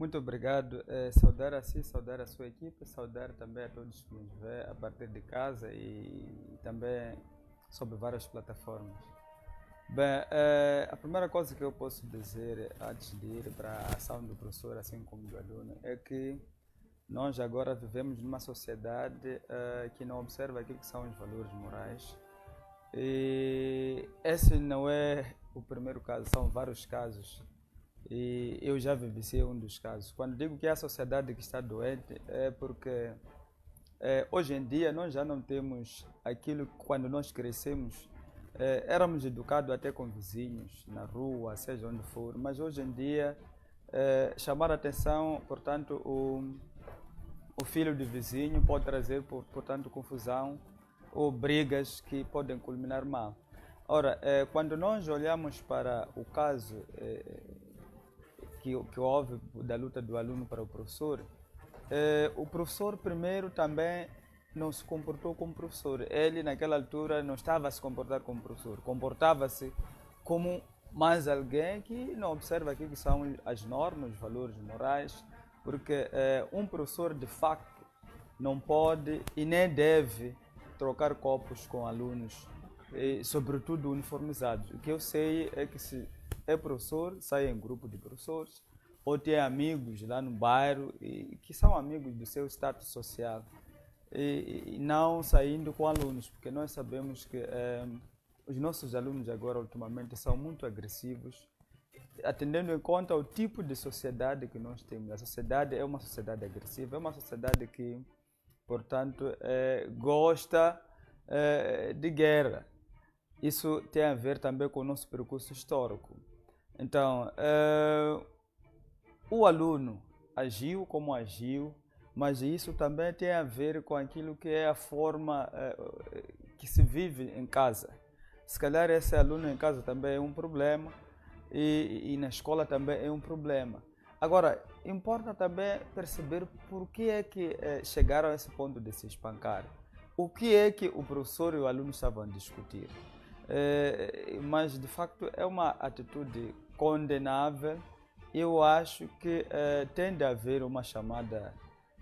Muito obrigado. Saudar a si, saudar a sua equipe, saudar também a todos que nos vê a partir de casa e também sobre várias plataformas. Bem, a primeira coisa que eu posso dizer antes de ir para a ação do professor, assim como do aluno, é que nós agora vivemos numa sociedade que não observa aquilo que são os valores morais. E esse não é o primeiro caso, são vários casos. E eu já vivenciei um dos casos. Quando digo que é a sociedade que está doente, é porque hoje em dia nós já não temos aquilo que quando nós crescemos éramos educados até com vizinhos, na rua, seja onde for, mas hoje em dia chamar a atenção, portanto, o filho de vizinho pode trazer, portanto, confusão ou brigas que podem culminar mal. Ora, quando nós olhamos para o caso que houve da luta do aluno para o professor primeiro também não se comportou como professor. Ele, naquela altura, não estava a se comportar como professor, comportava-se como mais alguém que não observa aquilo que são as normas, os valores morais, porque um professor, de facto, não pode e nem deve trocar copos com alunos, e, sobretudo uniformizados. O que eu sei é que se é professor, sai em grupo de professores, ou tem amigos lá no bairro e que são amigos do seu status social, e não saindo com alunos, porque nós sabemos que os nossos alunos agora ultimamente são muito agressivos, atendendo em conta o tipo de sociedade que nós temos. A sociedade é uma sociedade agressiva, é uma sociedade que, portanto, gosta de guerra. Isso tem a ver também com o nosso percurso histórico. Então, o aluno agiu como agiu, mas isso também tem a ver com aquilo que é a forma que se vive em casa. Se calhar esse aluno em casa também é um problema e na escola também é um problema. Agora, importa também perceber por que é que chegaram a esse ponto de se espancar. O que é que o professor e o aluno estavam a discutir? Mas, de facto, é uma atitude condenável. Eu acho que tem de haver uma chamada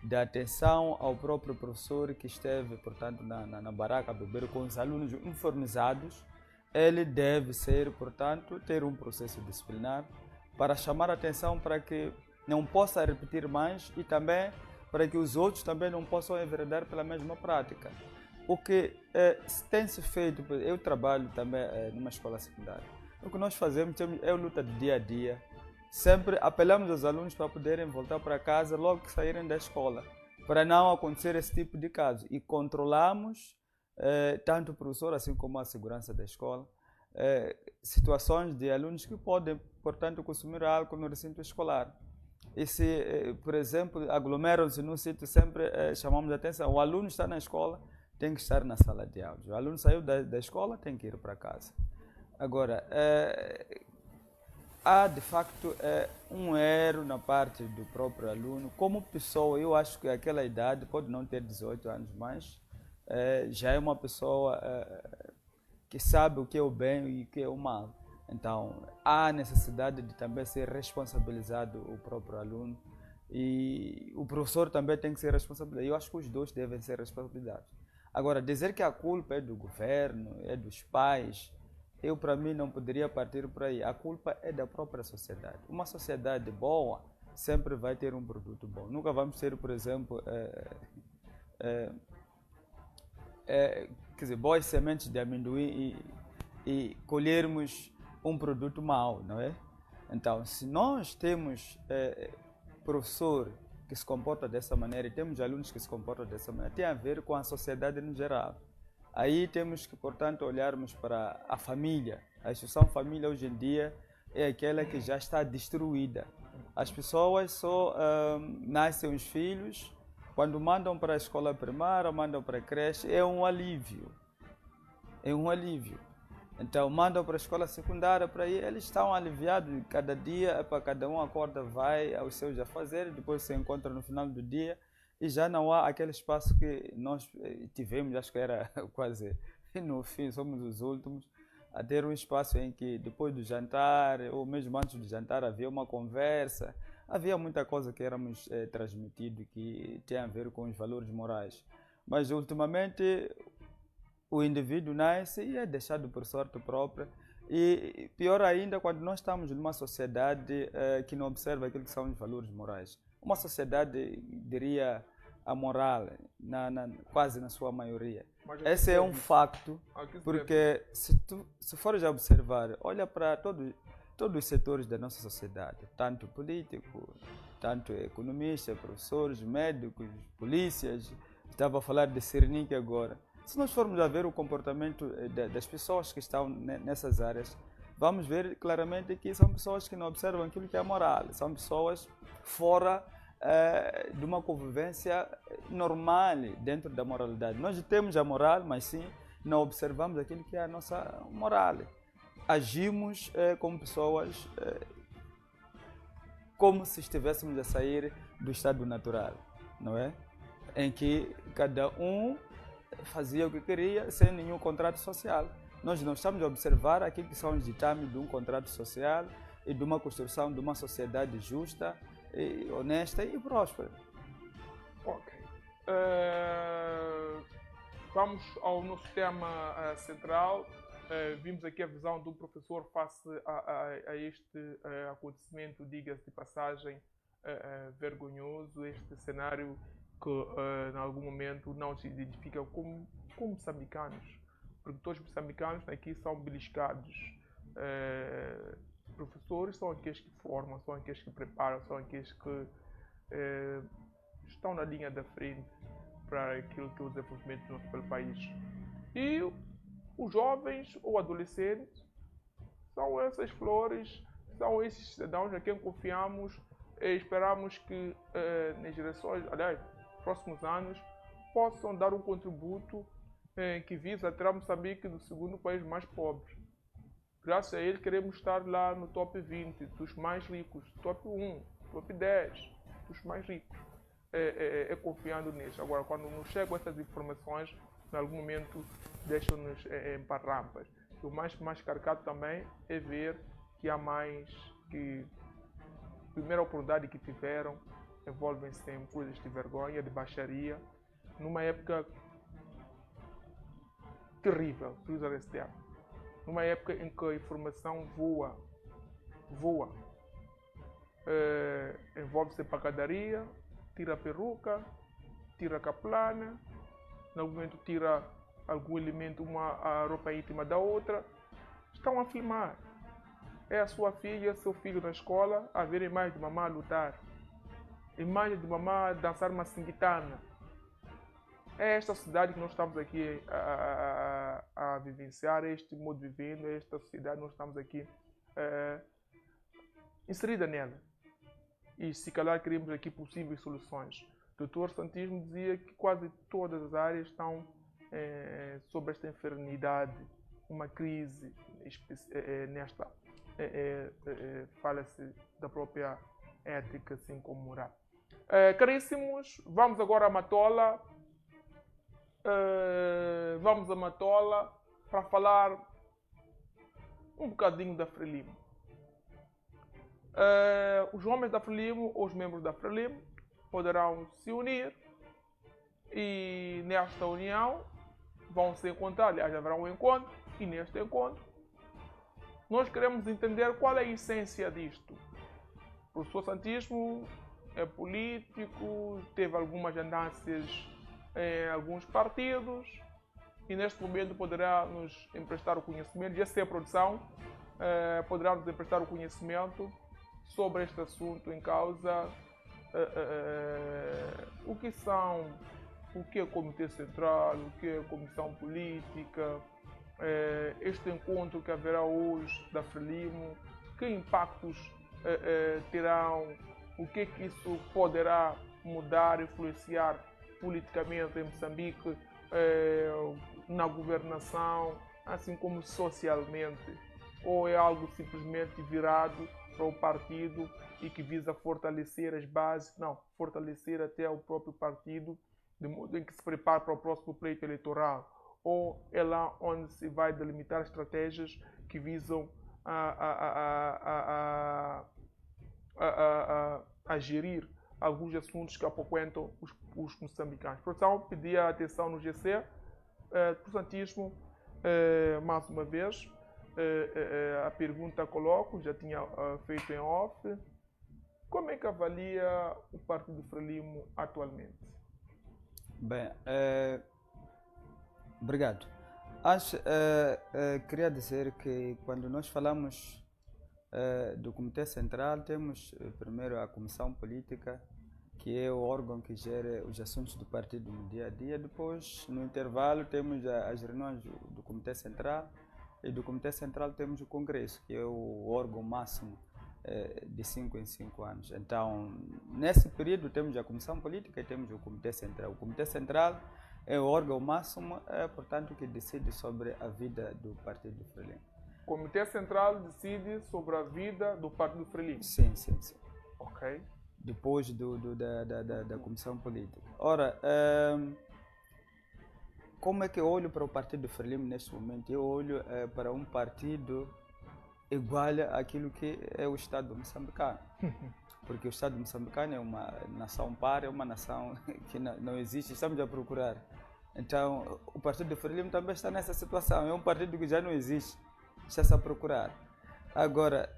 de atenção ao próprio professor que esteve, portanto, na baraca a beber com os alunos uniformizados. Ele deve ser, portanto, ter um processo disciplinar para chamar a atenção para que não possa repetir mais e também para que os outros também não possam enveredar pela mesma prática. O que tem se feito, eu trabalho também numa escola secundária. O que nós fazemos é a luta do dia a dia. Sempre apelamos aos alunos para poderem voltar para casa logo que saírem da escola, para não acontecer esse tipo de caso. E controlamos, tanto o professor assim como a segurança da escola, situações de alunos que podem, portanto, consumir álcool no recinto escolar. E se, por exemplo, aglomeram-se num sítio, sempre chamamos a atenção. O aluno está na escola, tem que estar na sala de aula. O aluno saiu da escola, tem que ir para casa. Agora, há de facto um erro na parte do próprio aluno. Como pessoa, eu acho que aquela idade pode não ter 18 anos, mas já é uma pessoa que sabe o que é o bem e o que é o mal. Então, há necessidade de também ser responsabilizado o próprio aluno e o professor também tem que ser responsabilizado. Eu acho que os dois devem ser responsabilizados. Agora, dizer que a culpa é do governo, é dos pais, eu para mim não poderia partir por aí. A culpa é da própria sociedade. Uma sociedade boa sempre vai ter um produto bom. Nunca vamos ter, por exemplo, quer dizer, boas sementes de amendoim e colhermos um produto mau, não é? Então, se nós temos professor que se comporta dessa maneira e temos alunos que se comportam dessa maneira, tem a ver com a sociedade no geral. Aí temos que, portanto, olharmos para a família. A instituição família hoje em dia é aquela que já está destruída. As pessoas só nascem os filhos, quando mandam para a escola primária, mandam para a creche, é um alívio. É um alívio. Então, mandam para a escola secundária, para aí eles estão aliviados. Cada dia, para cada um acorda, vai aos seus afazeres, depois se encontra no final do dia e já não há aquele espaço que nós tivemos, acho que era quase no fim, somos os últimos, a ter um espaço em que depois do jantar, ou mesmo antes do jantar, havia uma conversa, havia muita coisa que éramos transmitido que tem a ver com os valores morais. Mas ultimamente o indivíduo nasce e é deixado por sorte própria. E pior ainda quando nós estamos numa sociedade que não observa aquilo que são os valores morais. Uma sociedade, diria, amoral, quase na sua maioria. Esse é um facto, porque se fores a observar, olha para todos os setores da nossa sociedade, tanto político, tanto economistas, professores, médicos, polícias, estava a falar de Cernic agora. Se nós formos a ver o comportamento das pessoas que estão nessas áreas, vamos ver claramente que são pessoas que não observam aquilo que é moral, são pessoas fora de uma convivência normal dentro da moralidade. Nós temos a moral, mas sim não observamos aquilo que é a nossa moral. Agimos como pessoas como se estivéssemos a sair do estado natural, não é? Em que cada um fazia o que queria sem nenhum contrato social. Nós não estamos a observar aquilo que são os ditames de um contrato social e de uma construção de uma sociedade justa, e honesta e próspera. Ok. Vamos ao nosso tema central. Vimos aqui a visão do professor face a este acontecimento, diga-se de passagem, vergonhoso, este cenário que em algum momento não se identifica como moçambicanos, porque todos os moçambicanos aqui são beliscados. Professores são aqueles que formam, são aqueles que preparam, são aqueles que estão na linha da frente para aquilo que é o desenvolvimento do nosso país. E os jovens ou adolescentes são essas flores, são esses cidadãos a quem confiamos e esperamos que nas gerações, aliás, próximos anos, possam dar um contributo que visa tirar Moçambique do segundo país mais pobre. Graças a ele queremos estar lá no top 20 dos mais ricos, top 1, top 10 dos mais ricos. Confiando nisso. Agora, quando nos chegam essas informações, em algum momento deixam-nos em parrampas. O mais carcado também é ver que há mais que a primeira oportunidade que tiveram envolvem-se em coisas de vergonha, de baixaria, numa época terrível, por usar esse termo. Numa época em que a informação voa. Envolve-se em pancadaria, tira a peruca, tira a caplana, em algum momento tira algum elemento, a roupa íntima da outra. Estão a filmar. É a sua filha, seu filho na escola a ver imagens de mamã a lutar. Imagens de mamã a dançar uma singuitana. É esta sociedade que nós estamos aqui a vivenciar, este modo de vivendo, esta sociedade nós estamos aqui inserida nela. E se calhar queremos aqui possíveis soluções. O Dr. Santismo dizia que quase todas as áreas estão sobre esta enfermidade, uma crise nesta. Fala-se da própria ética, assim como moral. Caríssimos, vamos agora a Matola. Vamos a Matola para falar um bocadinho da Frelimo. Os homens da Frelimo, ou os membros da Frelimo, poderão se unir e nesta união vão se encontrar, aliás, haverá um encontro, e neste encontro nós queremos entender qual é a essência disto. O professor Santismo é político, teve algumas andanças em alguns partidos e neste momento poderá nos emprestar o conhecimento, e a produção poderá nos emprestar o conhecimento sobre este assunto em causa, o que é o Comitê Central, o que é a Comissão Política, este encontro que haverá hoje da Frelimo, que impactos terão, o que é que isso poderá mudar, influenciar politicamente em Moçambique, na governação, assim como socialmente, ou é algo simplesmente virado para o partido e que visa fortalecer as bases, não, fortalecer até o próprio partido, de modo em que se prepara para o próximo pleito eleitoral, ou é lá onde se vai delimitar estratégias que visam a gerir alguns assuntos que apoquentam os moçambicanos. Portanto, pedi a atenção no GC, por Santíssimo, mais uma vez, a pergunta coloco, já tinha feito em off. Como é que avalia o Partido Frelimo atualmente? Bem, obrigado. Queria dizer que quando nós falamos do Comitê Central, temos primeiro a Comissão Política, que é o órgão que gera os assuntos do partido no dia a dia. Depois, no intervalo, temos as reuniões do Comitê Central, e do Comitê Central temos o Congresso, que é o órgão máximo de 5 em 5 anos. Então, nesse período, temos a Comissão Política e temos o Comitê Central. O Comitê Central é o órgão máximo, portanto, que decide sobre a vida do Partido Frelimo. O Comitê Central decide sobre a vida do Partido Frelimo? Sim. Ok. Depois da Comissão Política. Ora, como é que eu olho para o Partido Frelimo neste momento? Eu olho para um partido igual àquilo que é o Estado moçambicano. Porque o Estado moçambicano é uma nação par, é uma nação que não existe, estamos a procurar. Então, o Partido Frelimo também está nessa situação, é um partido que já não existe, está-se a procurar. Agora,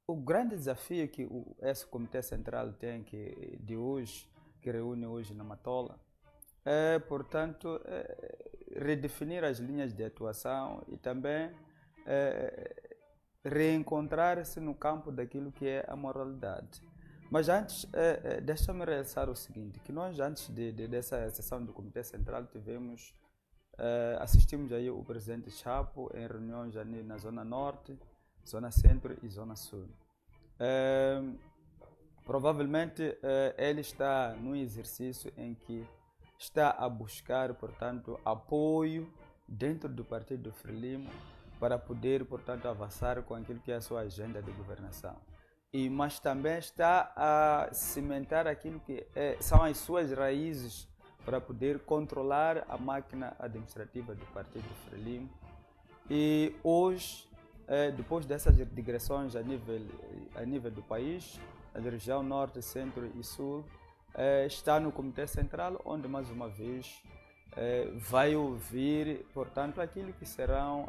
o grande desafio que esse Comitê Central tem que reúne hoje na Matola, é, portanto, redefinir as linhas de atuação e também reencontrar-se no campo daquilo que é a moralidade. Mas antes, deixa-me realçar o seguinte, que nós antes dessa sessão do Comitê Central assistimos aí o presidente Chapo em reuniões ali na Zona Norte, Zona Centro e Zona Sul. Provavelmente ele está num exercício em que está a buscar, portanto, apoio dentro do Partido Frelimo para poder, portanto, avançar com aquilo que é a sua agenda de governação. Mas também está a cimentar aquilo que são as suas raízes para poder controlar a máquina administrativa do Partido Frelimo. E hoje, depois dessas digressões a nível do país, a região Norte, Centro e Sul, está no Comitê Central, onde mais uma vez vai ouvir, portanto, aquilo que serão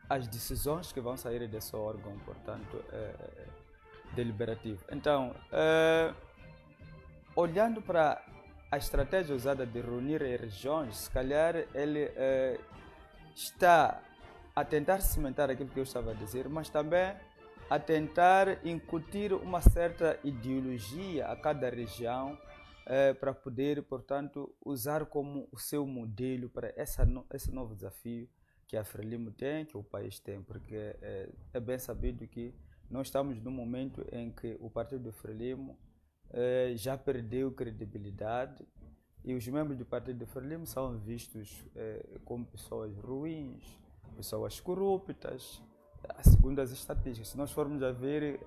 as decisões que vão sair desse órgão, portanto, deliberativo. Então, olhando para a estratégia usada de reunir regiões, se calhar ele está a tentar cimentar aquilo que eu estava a dizer, mas também a tentar incutir uma certa ideologia a cada região para poder, portanto, usar como o seu modelo para esse novo desafio que a Frelimo tem, que o país tem, porque é bem sabido que nós estamos num momento em que o Partido Frelimo já perdeu credibilidade e os membros do Partido Frelimo são vistos como pessoas ruins, pessoas corruptas, segundo as estatísticas. Se nós formos a ver,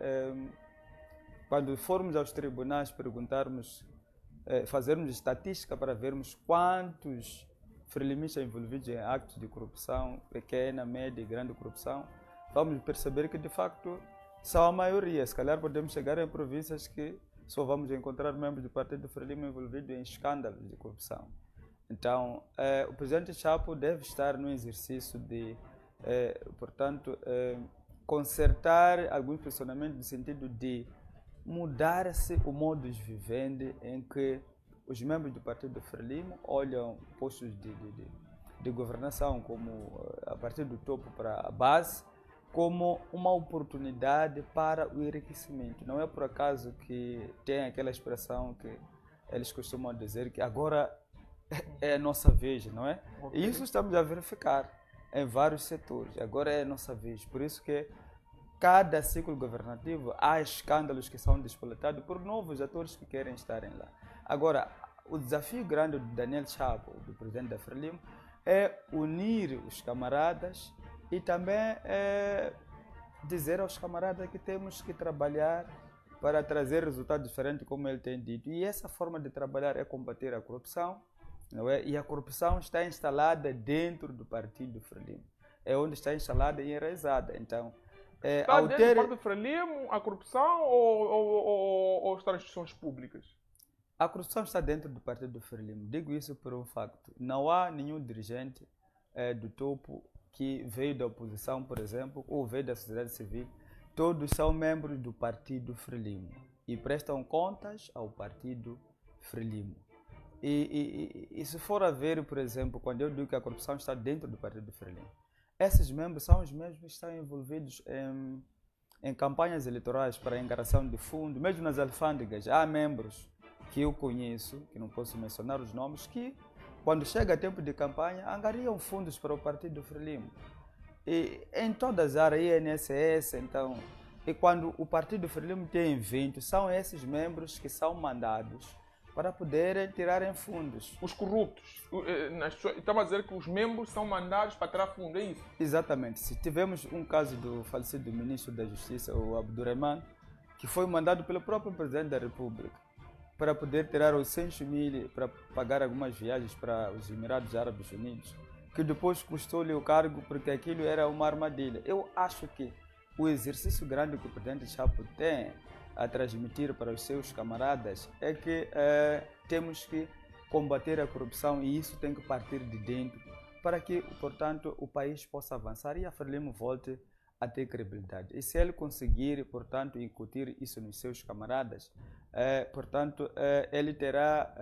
quando formos aos tribunais perguntarmos, fazermos estatística para vermos quantos frelimistas envolvidos em atos de corrupção, pequena, média e grande corrupção, vamos perceber que de facto são a maioria. Se calhar podemos chegar em províncias que só vamos encontrar membros do Partido Frelimo envolvidos em escândalos de corrupção. Então, o presidente Chapo deve estar no exercício de, portanto, consertar alguns posicionamentos no sentido de mudar-se o modus vivendi em que os membros do Partido Frelimo olham postos de governação como a partir do topo para a base como uma oportunidade para o enriquecimento. Não é por acaso que tem aquela expressão que eles costumam dizer que agora é a nossa vez, não é? Okay. E isso estamos a verificar em vários setores. Agora é a nossa vez. Por isso que cada ciclo governativo há escândalos que são despoletados por novos atores que querem estarem lá. Agora, o desafio grande do Daniel Chapo, do presidente da Frelimo, é unir os camaradas e também dizer aos camaradas que temos que trabalhar para trazer resultados diferentes, como ele tem dito. E essa forma de trabalhar é combater a corrupção, não é? E a corrupção está instalada dentro do Partido Frelimo. É onde está instalada e enraizada. Então, Está dentro do Partido Frelimo a corrupção ou está nas instituições públicas? A corrupção está dentro do Partido Frelimo. Digo isso por um facto. Não há nenhum dirigente do topo que veio da oposição, por exemplo, ou veio da sociedade civil. Todos são membros do Partido Frelimo e prestam contas ao Partido Frelimo. E se for a ver, por exemplo, quando eu digo que a corrupção está dentro do Partido Frelimo, esses membros são os mesmos que estão envolvidos em campanhas eleitorais para a angariação de fundo, mesmo nas alfândegas. Há membros que eu conheço, que não posso mencionar os nomes, que quando chega tempo de campanha angariam fundos para o Partido Frelimo. E em todas as áreas, INSS, então, e quando o Partido Frelimo tem eventos, são esses membros que são mandados para poderem tirarem fundos. Os corruptos. Estava a dizer que os membros são mandados para tirar fundo, é isso? Exatamente. Se tivemos um caso do falecido ministro da Justiça, o Abdurrahman, que foi mandado pelo próprio Presidente da República para poder tirar os 100 mil para pagar algumas viagens para os Emirados Árabes Unidos, que depois custou-lhe o cargo porque aquilo era uma armadilha. Eu acho que o exercício grande que o Presidente Chapo tem a transmitir para os seus camaradas é que temos que combater a corrupção e isso tem que partir de dentro para que, portanto, o país possa avançar e a Frelimo volte a ter credibilidade. E se ele conseguir, portanto, incutir isso nos seus camaradas, portanto, ele terá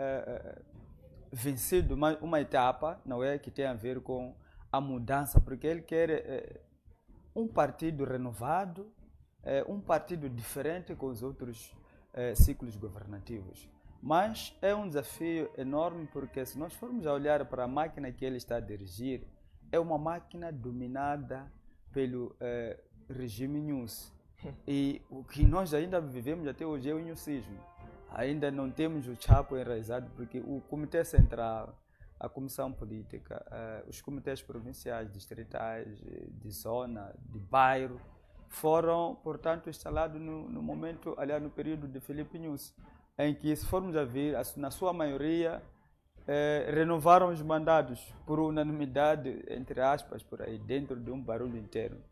vencido uma etapa, não é, que tem a ver com a mudança, porque ele quer um partido renovado, um partido diferente com os outros ciclos governativos. Mas é um desafio enorme porque se nós formos a olhar para a máquina que ele está a dirigir, é uma máquina dominada pelo regime News. E o que nós ainda vivemos até hoje é o newsismo. Ainda não temos o Chapo enraizado porque o Comitê Central, a Comissão Política, os comitês provinciais, distritais, de zona, de bairro, foram, portanto, instalados no momento, aliás, no período de Filipe Nunes, em que, se formos a ver, na sua maioria, renovaram os mandados por unanimidade, entre aspas, por aí, dentro de um barulho interno.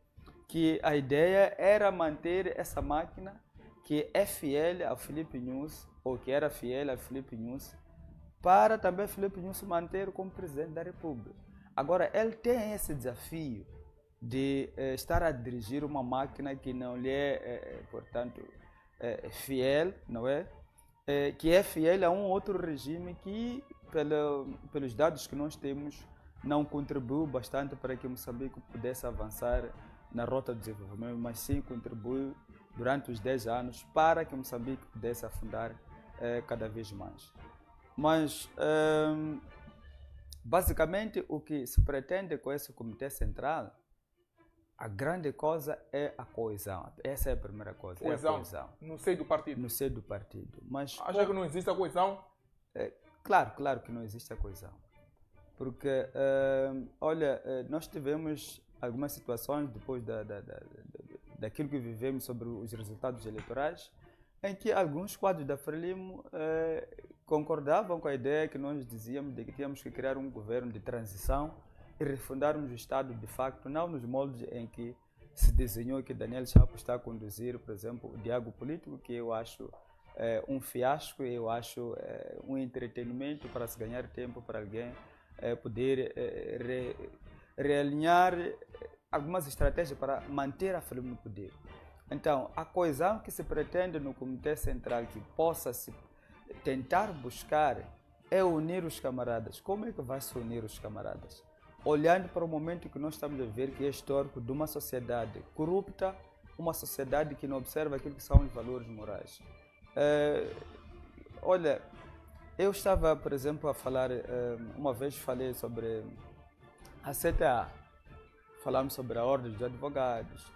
Que a ideia era manter essa máquina que é fiel ao Filipe Nunes, ou que era fiel ao Filipe Nunes, para também Filipe Nunes se manter como presidente da República. Agora, ele tem esse desafio de estar a dirigir uma máquina que não lhe é, portanto, fiel, não é? Que é fiel a um outro regime que, pelos dados que nós temos, não contribuiu bastante para que Moçambique pudesse avançar na rota do desenvolvimento, mas sim contribuiu durante os 10 anos para que Moçambique pudesse afundar cada vez mais. Mas, basicamente, o que se pretende com esse Comitê Central, a grande coisa é a coesão. Essa é a primeira coisa. Coesão, é a coesão. No seio do partido. No seio do partido. Mas, acha que não existe a coesão? Claro que não existe a coesão. Porque, olha, nós tivemos algumas situações depois daquilo que vivemos sobre os resultados eleitorais, em que alguns quadros da Frelimo concordavam com a ideia que nós dizíamos de que tínhamos que criar um governo de transição e refundarmos o Estado de facto, não nos moldes em que se desenhou que Daniel Chapo está a conduzir, por exemplo, o diálogo político, que eu acho um fiasco, eu acho um entretenimento para se ganhar tempo para alguém poder realinhar algumas estratégias para manter a Frelimo no poder. Então, a coesão que se pretende no Comitê Central, que possa se tentar buscar, é unir os camaradas. Como é que vai se unir os camaradas? Olhando para o momento que nós estamos a ver, que é histórico, de uma sociedade corrupta, uma sociedade que não observa aquilo que são os valores morais. Olha, eu estava, por exemplo, a falar, uma vez falei sobre a CTA, falamos sobre a Ordem dos Advogados.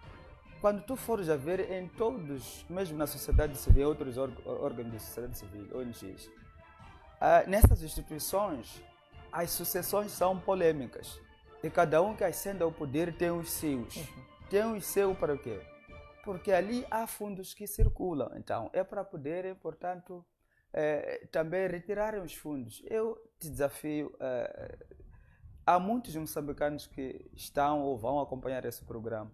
Quando tu fores a ver em todos, mesmo na sociedade civil, outros órgãos da sociedade civil, ONGs, nessas instituições, as sucessões são polêmicas. E cada um que ascende ao poder tem os seus. Tem os seus para o quê? Porque ali há fundos que circulam. Então, é para poderem, portanto, também retirarem os fundos. Eu te desafio, há muitos moçambicanos que estão ou vão acompanhar esse programa.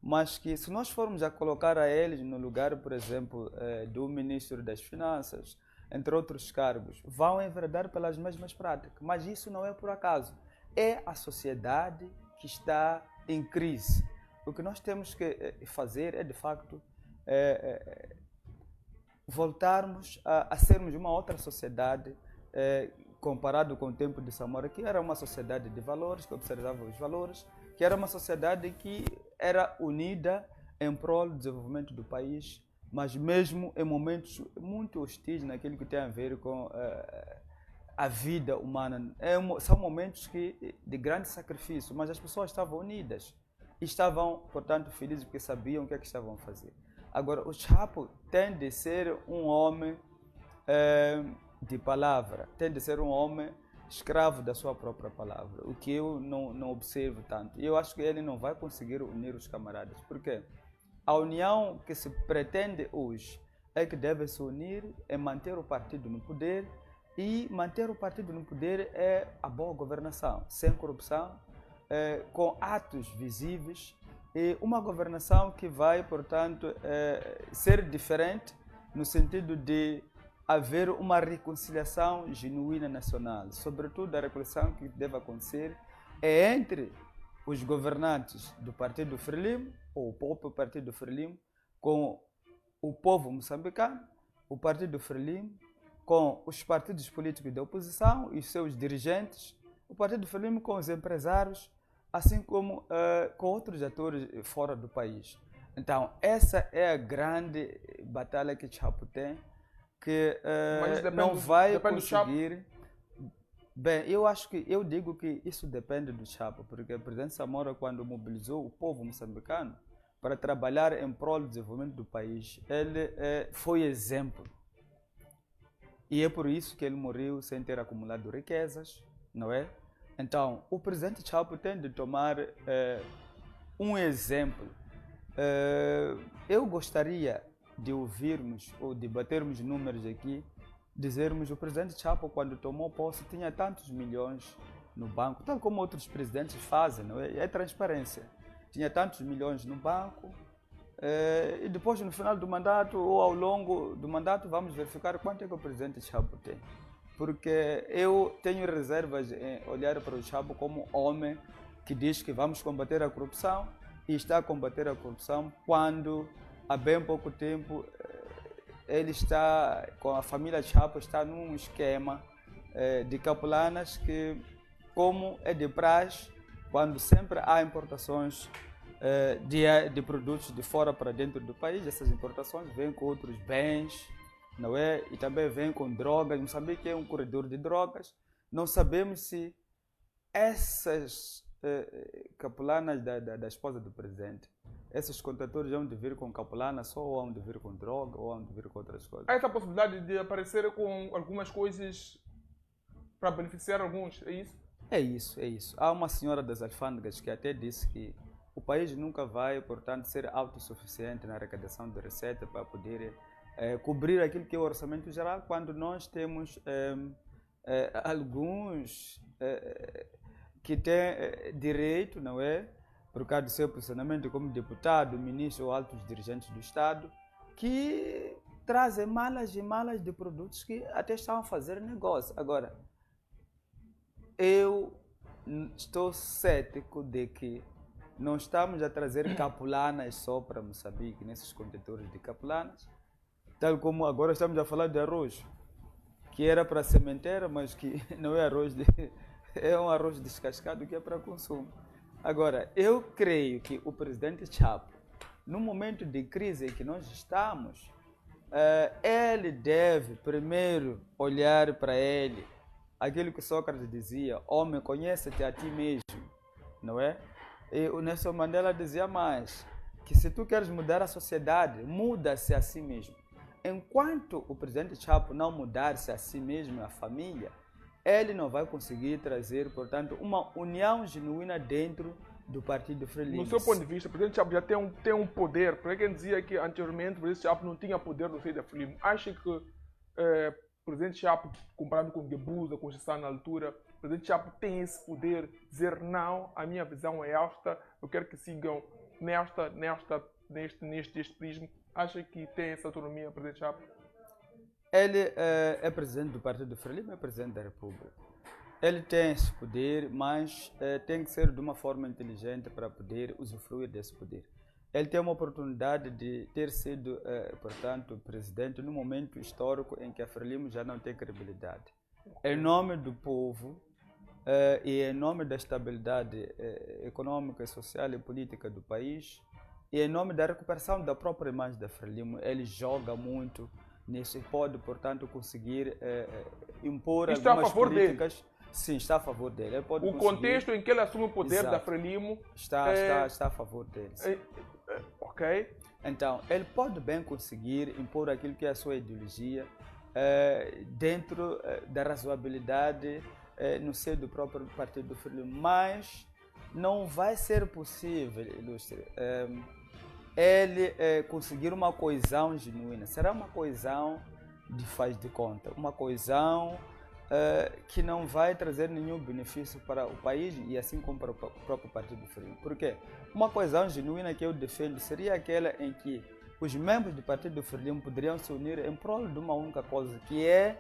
mas que se nós formos a colocar a eles no lugar, por exemplo, do Ministro das Finanças, entre outros cargos, vão enveredar pelas mesmas práticas. Mas isso não é por acaso. É a sociedade que está em crise. O que nós temos que fazer é, de facto, voltarmos a sermos uma outra sociedade, comparado com o tempo de Samora, que era uma sociedade de valores, que observava os valores, que era uma sociedade que era unida em prol do desenvolvimento do país, mas mesmo em momentos muito hostis naquilo que tem a ver com a vida humana. São momentos de grande sacrifício, mas as pessoas estavam unidas e estavam, portanto, felizes porque sabiam o que é que estavam a fazer. Agora, o Chapo tem de ser um homem de palavra, tem de ser um homem escravo da sua própria palavra, o que eu não observo tanto. Eu acho que ele não vai conseguir unir os camaradas, porque a união que se pretende hoje é que deve se unir e manter o partido no poder, e manter o partido no poder é a boa governação, sem corrupção, com atos visíveis, e uma governação que vai, portanto, ser diferente no sentido de haver uma reconciliação genuína nacional. Sobretudo, a reconciliação que deve acontecer é entre os governantes do Partido Frelimo, ou o próprio Partido Frelimo, com o povo moçambicano, o Partido Frelimo, com os partidos políticos da oposição e seus dirigentes, o Partido Frelimo com os empresários, assim como com outros atores fora do país. Então, essa é a grande batalha que Chapo tem, que não vai conseguir. Bem, eu digo que isso depende do Chapo, porque o presidente Samora, quando mobilizou o povo moçambicano para trabalhar em prol do desenvolvimento do país, ele foi exemplo. E é por isso que ele morreu sem ter acumulado riquezas, não é? Então, o presidente Chapo tem de tomar um exemplo. Eu gostaria de ouvirmos ou de batermos números aqui, dizermos o presidente Chapo, quando tomou posse, tinha tantos milhões no banco, tal como outros presidentes fazem, não é? É transparência. Tinha tantos milhões no banco, e depois, no final do mandato ou ao longo do mandato, vamos verificar quanto é que o presidente Chapo tem. Porque eu tenho reservas em olhar para o Chapo como homem que diz que vamos combater a corrupção, e está a combater a corrupção quando, há bem pouco tempo, ele está, com a família Chapo, está num esquema de capulanas que, como é de praxe, quando sempre há importações de produtos de fora para dentro do país, essas importações vêm com outros bens, não é? E também vêm com drogas. Moçambique é um corredor de drogas. Não sabemos se essas capulanas da esposa do presidente, esses contadores vão de vir com capulana só, ou vão de vir com droga, ou vão de vir com outras coisas. Há essa possibilidade de aparecer com algumas coisas para beneficiar alguns, é isso? É isso, é isso. Há uma senhora das alfândegas que até disse que o país nunca vai, portanto, ser autossuficiente na arrecadação de receita para poder cobrir aquilo que é o orçamento geral, quando nós temos alguns que têm direito, não é? Por causa do seu posicionamento como deputado, ministro ou altos dirigentes do Estado, que trazem malas e malas de produtos que até estão a fazer negócio. Agora, eu estou cético de que não estamos a trazer capulanas só para Moçambique, nesses contentores de capulanas, tal como agora estamos a falar de arroz, que era para sementeira, mas que não é arroz, é um arroz descascado que é para consumo. Agora, eu creio que o presidente Chapo, no momento de crise em que nós estamos, ele deve primeiro olhar para ele, aquilo que Sócrates dizia: homem, conhece-te a ti mesmo, não é? E o Nelson Mandela dizia mais, que se tu queres mudar a sociedade, muda-se a si mesmo. Enquanto o presidente Chapo não mudar-se a si mesmo, a família, ele não vai conseguir trazer, portanto, uma união genuína dentro do Partido Frelimo. No seu ponto de vista, o presidente Chapo já tem um poder. Para quem dizia que anteriormente o presidente Chapo não tinha poder no seio da Frelimo, acha que o presidente Chapo, comparado com Guebuza, com Gessá na altura, o presidente Chapo tem esse poder de dizer: não, a minha visão é esta, eu quero que sigam neste prisma, acha que tem essa autonomia, presidente Chapo? Ele é presidente do Partido Frelimo, é presidente da República. Ele tem esse poder, mas tem que ser de uma forma inteligente para poder usufruir desse poder. Ele tem uma oportunidade de ter sido, portanto, presidente num momento histórico em que a Frelimo já não tem credibilidade. Em nome do povo e em nome da estabilidade econômica, social e política do país e em nome da recuperação da própria imagem da Frelimo, ele joga muito nisso e pode, portanto, conseguir impor algumas políticas. Dele. Sim, está a favor dele. Ele pode o contexto em que ele assume o poder Exato. da Frelimo está a favor dele. Ok. Então, ele pode bem conseguir impor aquilo que é a sua ideologia dentro da razoabilidade no seio do próprio Partido do Frelimo, mas não vai ser possível, ilustre, ele conseguir uma coesão genuína. Será uma coesão de faz de conta, uma coesão que não vai trazer nenhum benefício para o país e assim como para o próprio Partido Frelimo. Por quê? Uma coesão genuína que eu defendo seria aquela em que os membros do Partido Frelimo poderiam se unir em prol de uma única coisa, que é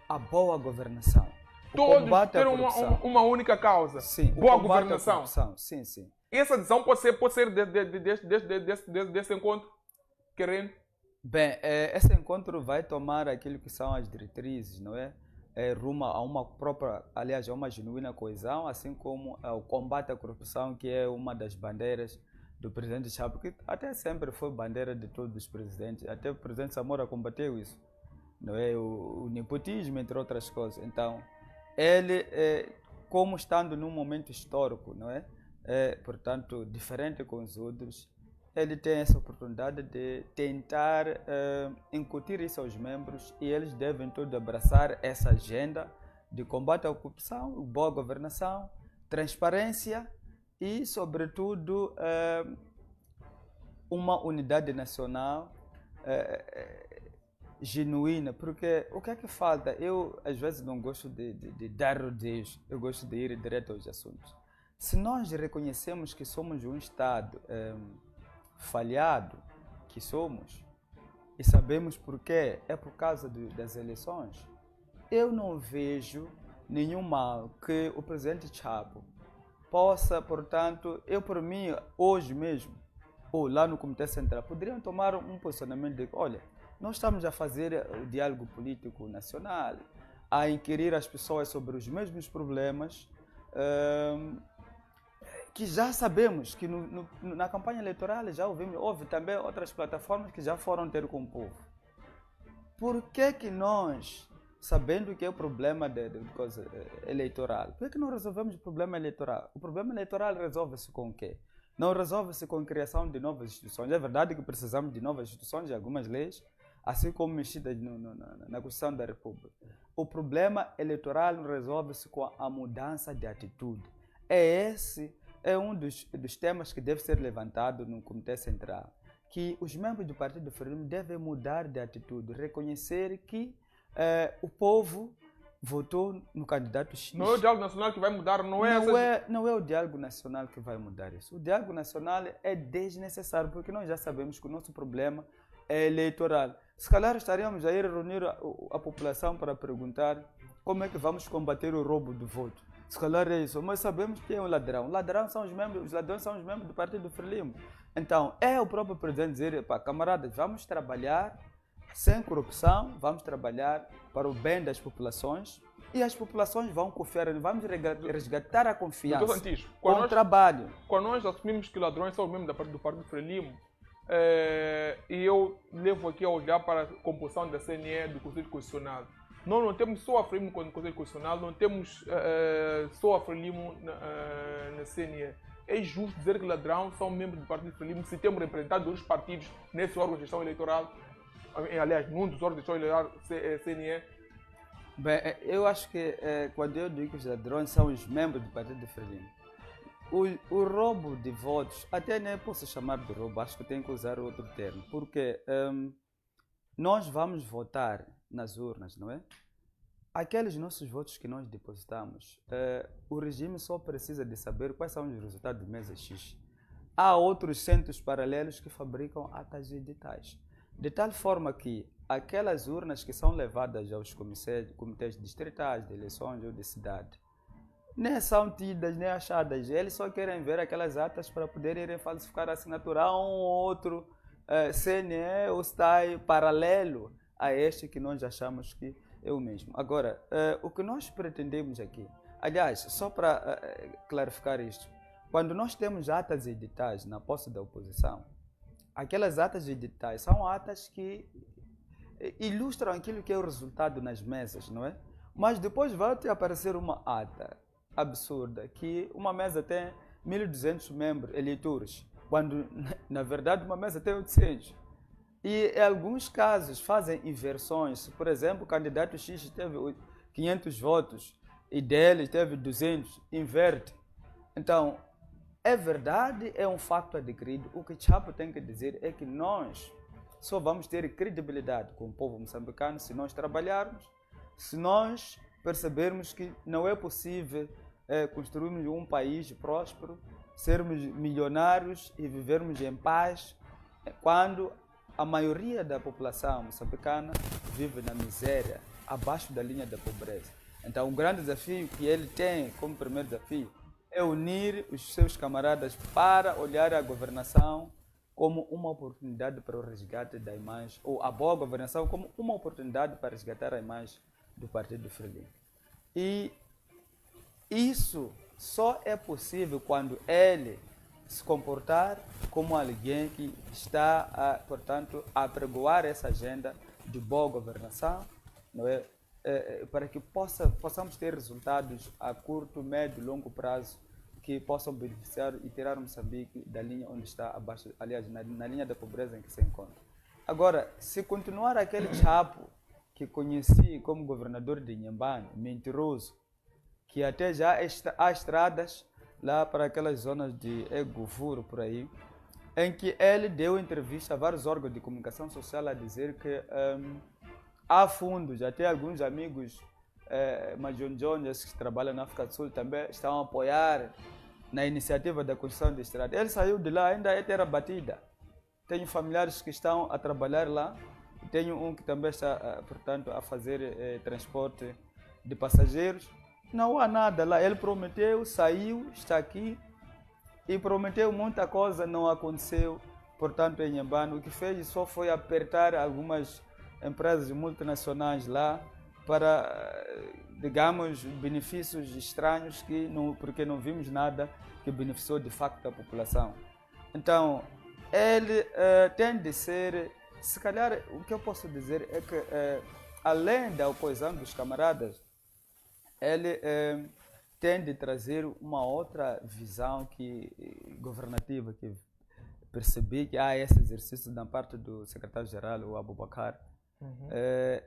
a boa governação. Todos terem uma única causa. Sim, boa governação. Sim, sim. E essa decisão pode ser desse encontro, querendo? Bem, esse encontro vai tomar aquilo que são as diretrizes, não é? Rumo a uma própria, aliás, a uma genuína coesão, assim como o combate à corrupção, que é uma das bandeiras do presidente Chapo, que até sempre foi bandeira de todos os presidentes. Até o presidente Samora combateu isso, não é? O nepotismo, entre outras coisas. Então, ele, como estando num momento histórico, não é? Portanto, diferente com os outros, ele tem essa oportunidade de tentar incutir isso aos membros e eles devem todos abraçar essa agenda de combate à corrupção, boa governação, transparência e, sobretudo, uma unidade nacional genuína, porque o que é que falta? Eu, às vezes, não gosto de dar rodeios, eu gosto de ir direto aos assuntos. Se nós reconhecemos que somos um Estado falhado, que somos, e sabemos por quê, é por causa das eleições, eu não vejo nenhum mal que o presidente Chapo possa, portanto, eu por mim, hoje mesmo, ou lá no Comitê Central, poderiam tomar um posicionamento de, olha, nós estamos a fazer o diálogo político nacional, a inquirir as pessoas sobre os mesmos problemas, que já sabemos que na campanha eleitoral já houve também outras plataformas que já foram ter com o povo. Por que nós, sabendo que é o problema de coisa eleitoral, por que não resolvemos o problema eleitoral? O problema eleitoral resolve-se com o quê? Não resolve-se com a criação de novas instituições. É verdade que precisamos de novas instituições e algumas leis, assim como mexidas na Constituição da República. O problema eleitoral resolve-se com a mudança de atitude. Esse é um dos temas que deve ser levantado no Comitê Central, que os membros do Partido Frelimo devem mudar de atitude, reconhecer que o povo votou no candidato X. Não é o diálogo nacional que vai mudar, não é o diálogo nacional que vai mudar isso. O diálogo nacional é desnecessário, porque nós já sabemos que o nosso problema é eleitoral. Se calhar estaríamos a ir reunir a população para perguntar como é que vamos combater o roubo do voto. Se calhar é isso, mas sabemos que é um ladrão. Os ladrões são os membros do Partido Frelimo. Então, é o próprio presidente dizer, pá, camaradas, vamos trabalhar sem corrupção, vamos trabalhar para o bem das populações e as populações vão confiar, vamos resgatar a confiança com o trabalho. Quando nós assumimos que ladrões são os membros do Partido Frelimo, e eu levo aqui a olhar para a composição da CNE, do Conselho Constitucional. Nós não temos só a Frelimo no Conselho Constitucional, não temos só a Frelimo na CNE. É justo dizer que ladrão são membros do Partido Frelimo se temos representados dos partidos nesse órgão de gestão eleitoral, aliás, num dos órgãos de gestão eleitoral CNE. Bem, eu acho que quando eu digo que os ladrões são os membros do Partido Frelimo, o roubo de votos, até nem posso chamar de roubo, acho que tenho que usar outro termo, porque nós vamos votar nas urnas, não é? Aqueles nossos votos que nós depositamos, o regime só precisa de saber quais são os resultados do mês X. há outros centros paralelos que fabricam atas digitais. De tal forma que aquelas urnas que são levadas aos comitês distritais de eleições ou de cidade, nem são tidas, nem achadas. Eles só querem ver aquelas atas para poderem falsificar a assinatura a um ou outro CNE ou STAI paralelo a este que nós achamos que é o mesmo. Agora, o que nós pretendemos aqui, aliás, só para clarificar isto, quando nós temos atas editais na posse da oposição, aquelas atas editais são atas que ilustram aquilo que é o resultado nas mesas, não é? Mas depois vai aparecer uma ata absurda, que uma mesa tem 1.200 membros, eleitores, quando na verdade uma mesa tem 800. E em alguns casos fazem inversões. Por exemplo, o candidato X teve 500 votos e dele teve 200, inverte. Então, é verdade, é um facto adquirido. O que Chapo tem que dizer é que nós só vamos ter credibilidade com o povo moçambicano se nós trabalharmos, se nós percebermos que não é possível construirmos um país próspero, sermos milionários e vivermos em paz, quando a maioria da população moçambicana vive na miséria, abaixo da linha da pobreza. Então, um grande desafio que ele tem como primeiro desafio é unir os seus camaradas para olhar a governação como uma oportunidade para o resgate da imagem, ou a boa governação como uma oportunidade para resgatar a imagem do Partido Frelimo. E isso só é possível quando ele se comportar como alguém que está, portanto, a apregoar essa agenda de boa governação, não é? Para que possamos ter resultados a curto, médio e longo prazo que possam beneficiar e tirar Moçambique da linha onde está abaixo, aliás, na linha da pobreza em que se encontra. Agora, se continuar aquele Chapo que conheci como governador de Inhambane, mentiroso, que até já há estradas lá para aquelas zonas de Egufuro, por aí, em que ele deu entrevista a vários órgãos de comunicação social a dizer que há fundos, até alguns amigos majonjones que trabalham na África do Sul também estão a apoiar na iniciativa da construção de estrada. Ele saiu de lá, ainda é terra batida. Tenho familiares que estão a trabalhar lá, tenho um que também está, portanto, a fazer transporte de passageiros. Não há nada lá. Ele prometeu, saiu, está aqui e prometeu muita coisa, não aconteceu. Portanto, em Inhambane, o que fez só foi apertar algumas empresas multinacionais lá para, digamos, benefícios estranhos porque não vimos nada que beneficiou de facto a população. Então, ele tem de ser, se calhar, o que eu posso dizer é que, além da oposição dos camaradas, ele tem de trazer uma outra visão governativa, que percebi que há esse exercício da parte do secretário-geral, o Abubakar.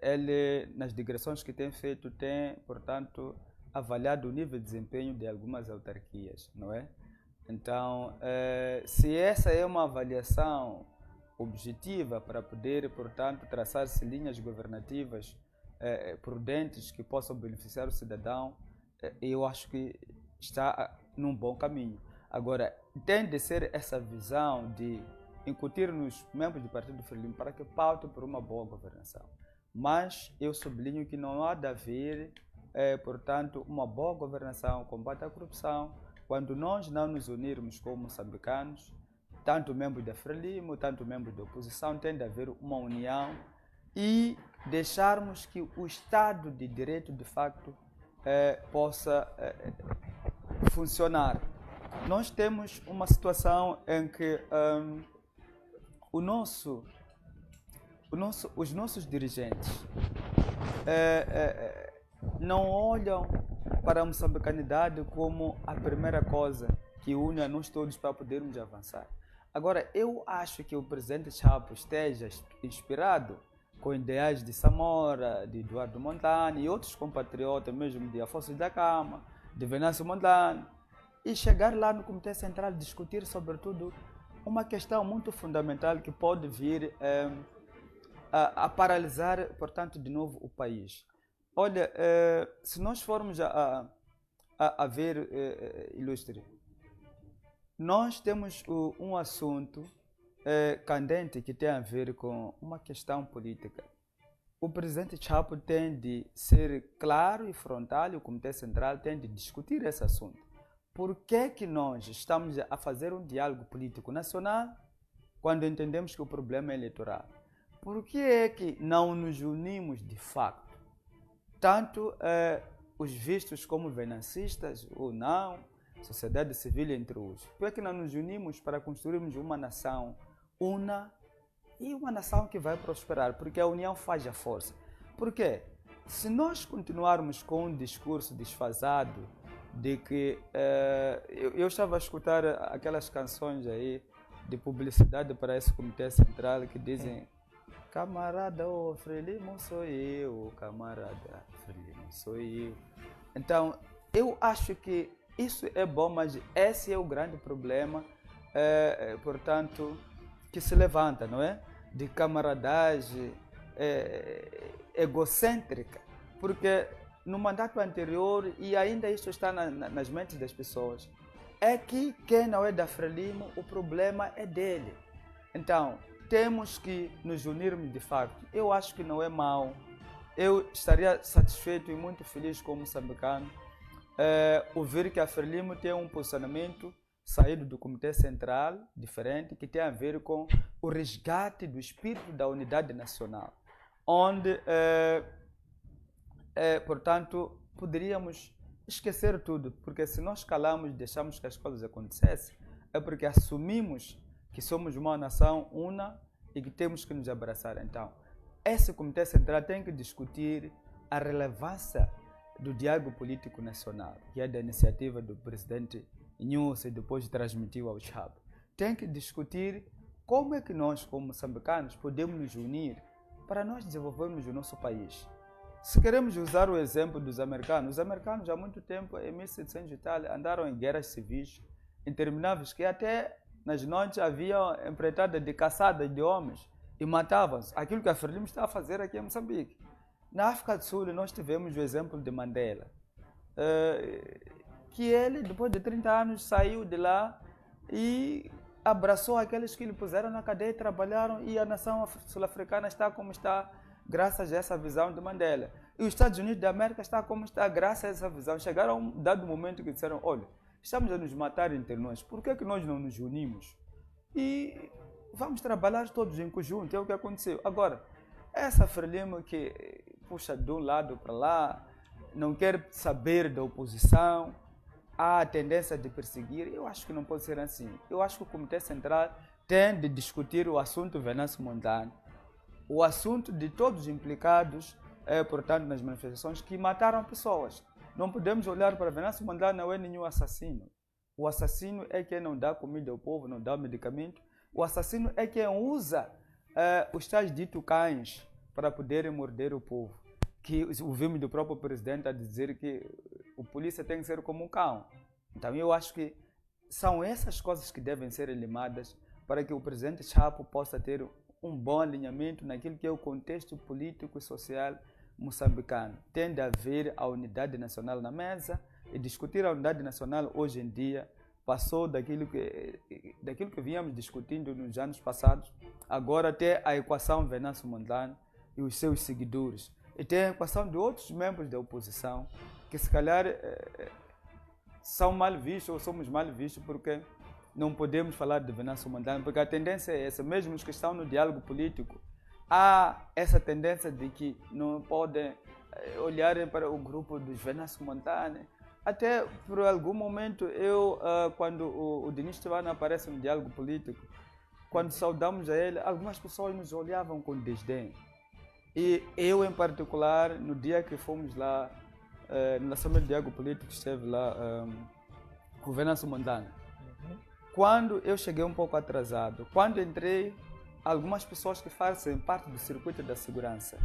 Ele, nas digressões que tem feito, tem, portanto, avaliado o nível de desempenho de algumas autarquias, não é? Então, se essa é uma avaliação objetiva para poder, portanto, traçar-se linhas governativas prudentes que possam beneficiar o cidadão, eu acho que está num bom caminho. Agora, tem de ser essa visão de incutir nos membros do Partido Frelimo para que pautem por uma boa governação. Mas eu sublinho que não há de haver, portanto, uma boa governação, combate à corrupção, quando nós não nos unirmos como moçambicanos, tanto membros da Frelimo, tanto membros da oposição, tem de haver uma união e deixarmos que o Estado de Direito, de facto, possa funcionar. Nós temos uma situação em que os nossos dirigentes não olham para a moçambicanidade como a primeira coisa que une a nós todos para podermos avançar. Agora, eu acho que o presidente Chapo esteja inspirado com ideais de Samora, de Eduardo Mondlane e outros compatriotas, mesmo de Afonso da Cama, de Venâncio Mondlane, e chegar lá no Comitê Central discutir, sobretudo, uma questão muito fundamental que pode vir a paralisar, portanto, de novo o país. Olha, se nós formos a ver, ilustre, nós temos um assunto candente que tem a ver com uma questão política. O presidente Chapo tem de ser claro e frontal, e o Comitê Central tem de discutir esse assunto. Por que nós estamos a fazer um diálogo político nacional quando entendemos que o problema é eleitoral? Por que é que não nos unimos de facto? Tanto os vistos como venancistas ou não, sociedade civil entre outros. Por que não nos unimos para construirmos uma nação una e uma nação que vai prosperar? Porque a união faz a força. Por quê? Se nós continuarmos com um discurso desfasado de que... eu estava a escutar aquelas canções aí de publicidade para esse Comitê Central que dizem: camarada, o Frelimo sou eu, camarada, Frelimo sou eu. Então, eu acho que isso é bom, mas esse é o grande problema, portanto, que se levanta, não é? De camaradagem egocêntrica, porque no mandato anterior, e ainda isso está nas mentes das pessoas, é que quem não é da Frelimo, o problema é dele. Então, temos que nos unirmos de facto. Eu acho que não é mau. Eu estaria satisfeito e muito feliz como moçambicano ouvir que a Frelimo tem um posicionamento saído do Comitê Central, diferente, que tem a ver com o resgate do espírito da unidade nacional, onde, portanto, poderíamos esquecer tudo, porque se nós calamos e deixamos que as coisas acontecessem, é porque assumimos que somos uma nação una e que temos que nos abraçar. Então, esse Comitê Central tem que discutir a relevância do diálogo político nacional, que é da iniciativa do presidente Inhosse, depois transmitiu ao Chapo. Tem que discutir como é que nós, como moçambicanos, podemos nos unir para nós desenvolvermos o nosso país. Se queremos usar o exemplo dos americanos, os americanos há muito tempo, em 1700 e tal, andaram em guerras civis intermináveis, que até nas noites havia empreitada de caçada de homens e matavam-se. Aquilo que a Frelimo está a fazer aqui em Moçambique. Na África do Sul, nós tivemos o exemplo de Mandela, que ele, depois de 30 anos, saiu de lá e abraçou aqueles que lhe puseram na cadeia e trabalharam, e a nação sul-africana está como está, graças a essa visão de Mandela. E os Estados Unidos da América está como está, graças a essa visão. Chegaram a um dado momento que disseram: olha, estamos a nos matar entre nós, por que nós não nos unimos? E vamos trabalhar todos em conjunto, é o que aconteceu. Agora, essa Frelimo que puxa de um lado para lá, não quer saber da oposição, há a tendência de perseguir, eu acho que não pode ser assim. Eu acho que o Comitê Central tem de discutir o assunto Venâncio Mondlane, o assunto de todos os implicados, portanto, nas manifestações que mataram pessoas. Não podemos olhar para Venâncio Mondlane, não é nenhum assassino. O assassino é quem não dá comida ao povo, não dá medicamento. O assassino é quem usa os tais ditos cães para poderem morder o povo. Que ouvimos do próprio presidente a dizer que o polícia tem que ser como um cão. Então eu acho que são essas coisas que devem ser eliminadas para que o presidente Chapo possa ter um bom alinhamento naquilo que é o contexto político e social moçambicano. Tem de haver a unidade nacional na mesa, e discutir a unidade nacional hoje em dia passou daquilo que vínhamos discutindo nos anos passados, agora tem a equação Venâncio Mondlane e os seus seguidores. E tem a equação de outros membros da oposição, que se calhar são mal vistos ou somos mal vistos porque não podemos falar de Venâncio Mondlane, porque a tendência é essa, mesmo os que estão no diálogo político, há essa tendência de que não podem olharem para o grupo dos Venâncio Mondlane. Até por algum momento, quando o Denis Tivana aparece no diálogo político, quando saudamos a ele, algumas pessoas nos olhavam com desdém. E eu, em particular, no dia que fomos lá, no lançamento do diálogo político, esteve lá com o Venâncio Mondlane. Quando eu cheguei um pouco atrasado, quando entrei, algumas pessoas que fazem parte do circuito da segurança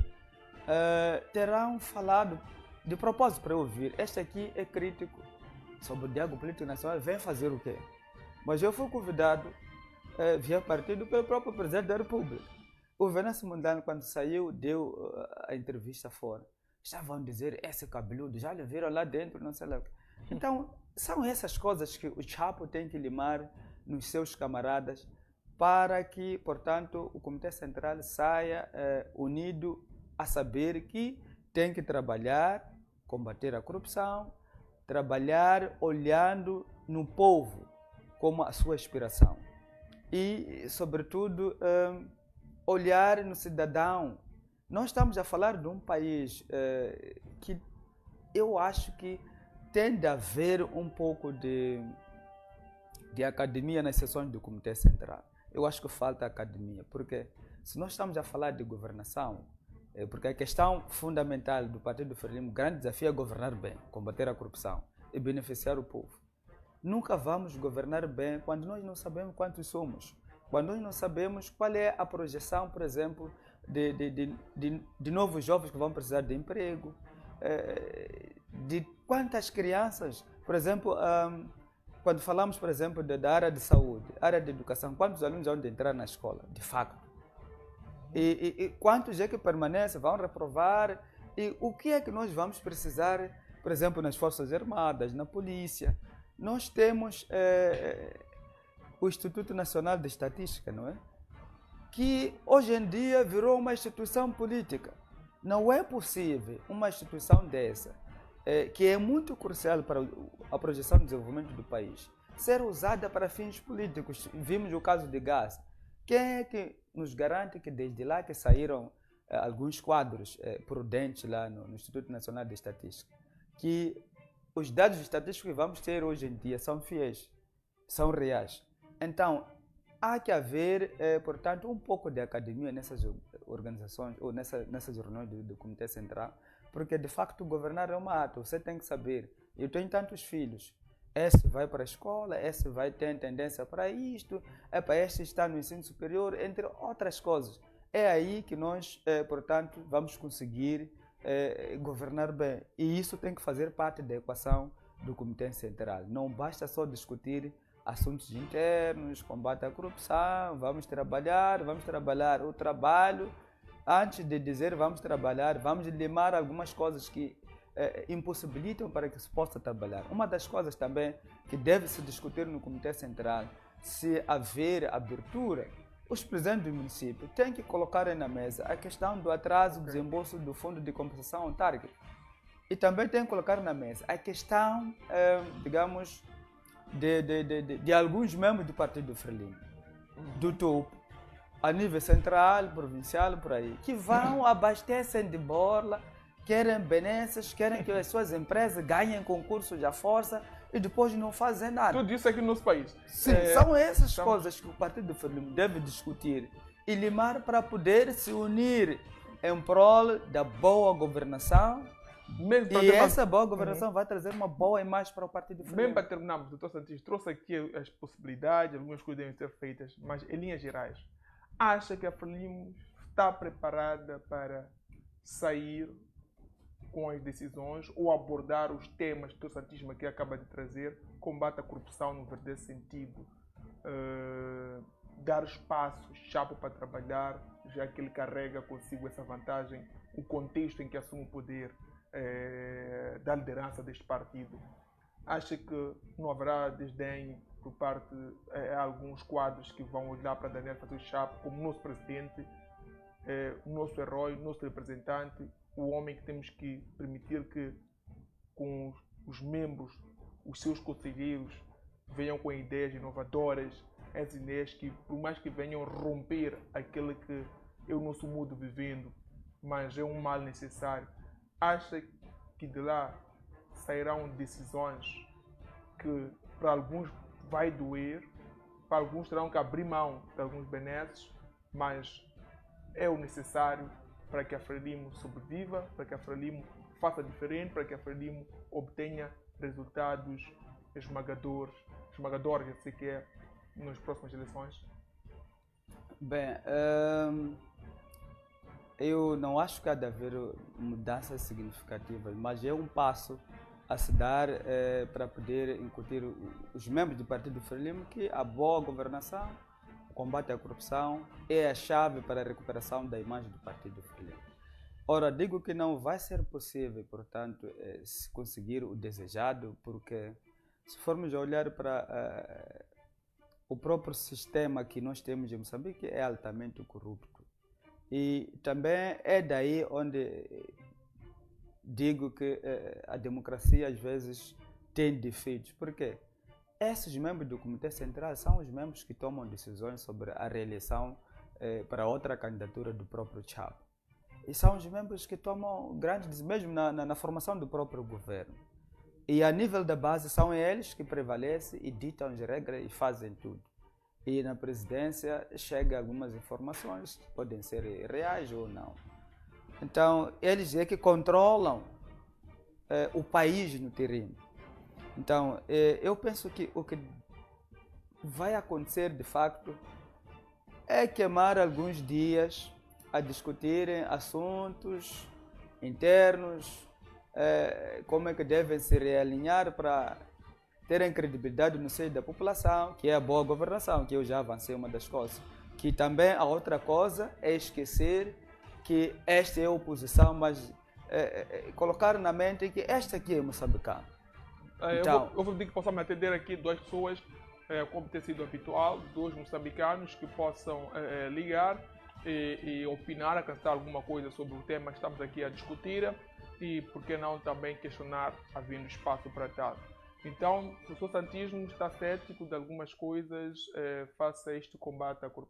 terão falado de propósito para eu ouvir: este aqui é crítico sobre o diálogo político nacional, vem fazer o quê? Mas eu fui convidado via partido pelo próprio presidente da República. O Venâncio Mondlane, quando saiu, deu a entrevista fora. Estavam a dizer: esse cabeludo, já lhe viram lá dentro, não sei lá. Então, são essas coisas que o Chapo tem que limar nos seus camaradas para que, portanto, o Comitê Central saia unido a saber que tem que trabalhar, combater a corrupção, trabalhar olhando no povo como a sua inspiração e, sobretudo, olhar no cidadão. Nós estamos a falar de um país que eu acho que tende a haver um pouco de academia nas sessões do Comitê Central. Eu acho que falta academia, porque se nós estamos a falar de governação, porque a questão fundamental do Partido Frelimo, o grande desafio é governar bem, combater a corrupção e beneficiar o povo. Nunca vamos governar bem quando nós não sabemos quantos somos, quando nós não sabemos qual é a projeção, por exemplo, de novos jovens que vão precisar de emprego, de quantas crianças, por exemplo, quando falamos, por exemplo, da área de saúde, área de educação, quantos alunos vão entrar na escola, de facto? E quantos é que permanecem, vão reprovar? E o que é que nós vamos precisar, por exemplo, nas Forças Armadas, na polícia? Nós temos o Instituto Nacional de Estatística, não é? Que hoje em dia virou uma instituição política. Não é possível uma instituição dessa, que é muito crucial para a projeção do desenvolvimento do país, ser usada para fins políticos. Vimos o caso de gás. Quem é que nos garante que desde lá que saíram alguns quadros prudentes lá no Instituto Nacional de Estatística, que os dados estatísticos que vamos ter hoje em dia são fiéis, são reais? Então, há que haver, portanto, um pouco de academia nessas organizações ou nessas reuniões do Comitê Central, porque de facto governar é um ato. Você tem que saber, eu tenho tantos filhos, esse vai para a escola, esse vai ter tendência para isto, para este estar no ensino superior, entre outras coisas. É aí que nós, portanto, vamos conseguir governar bem. E isso tem que fazer parte da equação do Comitê Central. Não basta só discutir assuntos internos, combate à corrupção, vamos trabalhar o trabalho. Antes de dizer vamos trabalhar, vamos limar algumas coisas que impossibilitam para que se possa trabalhar. Uma das coisas também que deve se discutir no Comitê Central, se haver abertura, os presidentes do município têm que colocar na mesa a questão do atraso do desembolso do Fundo de Compensação Autárquica. E também têm que colocar na mesa a questão, digamos, de alguns membros do Partido Frelimo, do topo, a nível central, provincial, por aí, que vão, abastecem de borla, querem benesses, querem que as suas empresas ganhem concursos à força e depois não fazem nada. Tudo isso aqui no nosso país. Sim, são essas coisas que o Partido Frelimo deve discutir e limar para poder se unir em prol da boa governação. E essa boa governação vai trazer uma boa imagem para o Partido Frelimo. Mesmo para terminarmos, doutor Santis trouxe aqui as possibilidades, algumas coisas devem ser feitas, mas em linhas gerais, acha que a Frelimo está preparada para sair com as decisões ou abordar os temas que o Santismo aqui acaba de trazer, combate à corrupção no verdadeiro sentido, dar espaço, Chapo para trabalhar, já que ele carrega consigo essa vantagem, o contexto em que assume o poder da liderança deste partido. Acha que não haverá desdém por parte de alguns quadros que vão olhar para Daniel Francisco Chapo como nosso presidente, o nosso herói, nosso representante, o homem que temos que permitir que com os membros, os seus conselheiros, venham com ideias inovadoras, as ideias que, por mais que venham romper aquele que é o nosso mundo vivendo, mas é um mal necessário. Acha que de lá sairão decisões que para alguns vai doer, para alguns terão que abrir mão de alguns benesses, mas é o necessário para que a Frelimo sobreviva, para que a Frelimo faça diferente, para que a Frelimo obtenha resultados esmagadores, eu sei que é, nas próximas eleições? Bem, eu não acho que há de haver mudanças significativas, mas é um passo a se dar para poder incutir os membros do Partido Frelimo que a boa governação, o combate à corrupção é a chave para a recuperação da imagem do Partido Frelimo. Ora, digo que não vai ser possível, portanto, se conseguir o desejado, porque se formos a olhar para o próprio sistema que nós temos em Moçambique é altamente corrupto. E também é daí onde digo que a democracia às vezes tem defeitos. Por quê? Esses membros do Comitê Central são os membros que tomam decisões sobre a reeleição para outra candidatura do próprio Chavo. E são os membros que tomam grandes decisões, mesmo na formação do próprio governo. E a nível da base são eles que prevalecem e ditam as regras e fazem tudo. E na presidência chegam algumas informações que podem ser reais ou não. Então, eles é que controlam o país no terreno. Então, eu penso que o que vai acontecer de facto é queimar alguns dias a discutirem assuntos internos, como é que devem se realinhar para terem credibilidade no seio da população, que é a boa governação, que eu já avancei uma das coisas. Que também a outra coisa é esquecer que esta é a oposição, mas colocar na mente que esta aqui é moçambicano. Então, eu vou pedir que possam me atender aqui duas pessoas, como tem sido habitual, dois moçambicanos que possam ligar e opinar, acrescentar alguma coisa sobre o tema que estamos aqui a discutir e, por que não, também questionar, havendo espaço para tal. Então, o professor Santismo está cético de algumas coisas face a este combate à corrupção.